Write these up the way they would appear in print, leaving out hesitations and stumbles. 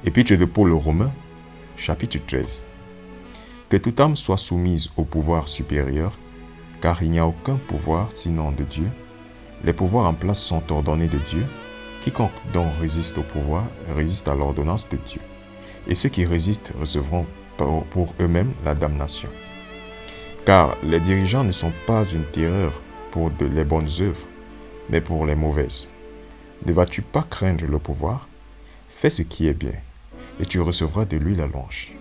Épître de Paul aux Romains, chapitre 13. Que toute âme soit soumise au pouvoir supérieur, car il n'y a aucun pouvoir sinon de Dieu. Les pouvoirs en place sont ordonnés de Dieu. Quiconque donc résiste au pouvoir résiste à l'ordonnance de Dieu. Et ceux qui résistent recevront pour eux-mêmes la damnation. Car les dirigeants ne sont pas une terreur pour les bonnes œuvres, mais pour les mauvaises. Ne vas-tu pas craindre le pouvoir? Fais ce qui est bien, et tu recevras de lui la louange.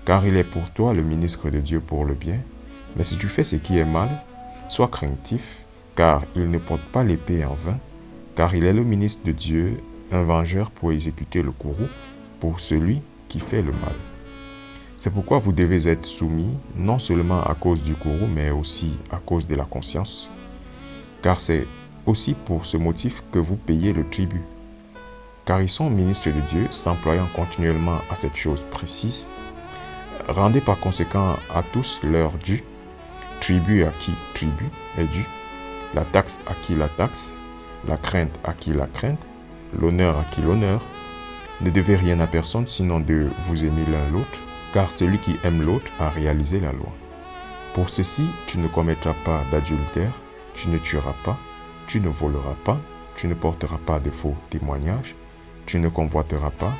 Car il est pour toi le ministre de Dieu pour le bien, mais si tu fais ce qui est mal, sois craintif, car il ne porte pas l'épée en vain, car il est le ministre de Dieu, un vengeur pour exécuter le courroux pour celui qui fait le mal. C'est pourquoi vous devez être soumis, non seulement à cause du courroux, mais aussi à cause de la conscience. Car c'est aussi pour ce motif que vous payez le tribut. Car ils sont ministres de Dieu, s'employant continuellement à cette chose précise. Rendez par conséquent à tous leur dû, tribut à qui tribut est dû, la taxe à qui la taxe, la crainte à qui la crainte, l'honneur à qui l'honneur. Ne devez rien à personne sinon de vous aimer l'un l'autre, car celui qui aime l'autre a réalisé la loi. Pour ceci, tu ne commettras pas d'adultère, tu ne tueras pas, tu ne voleras pas, tu ne porteras pas de faux témoignages, tu ne convoiteras pas,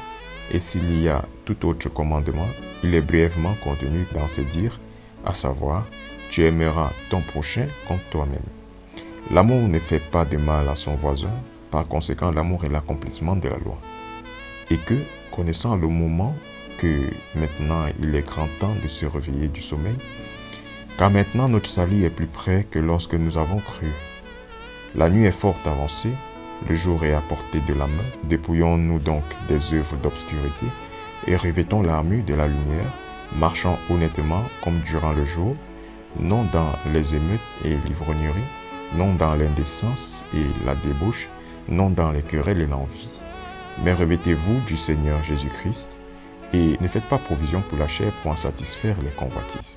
et s'il y a tout autre commandement, il est brièvement contenu dans ces dires, à savoir, tu aimeras ton prochain comme toi-même. L'amour ne fait pas de mal à son voisin, par conséquent l'amour est l'accomplissement de la loi. Et que, connaissant le moment, que maintenant il est grand temps de se réveiller du sommeil, car maintenant notre salut est plus près que lorsque nous avons cru. La nuit est fort avancée, le jour est à portée de la main. Dépouillons-nous donc des œuvres d'obscurité et revêtons l'armure de la lumière, marchant honnêtement comme durant le jour, non dans les émeutes et l'ivrognerie, non dans l'indécence et la débauche, non dans les querelles et l'envie. Mais revêtez-vous du Seigneur Jésus-Christ et ne faites pas provision pour la chair pour en satisfaire les convoitises.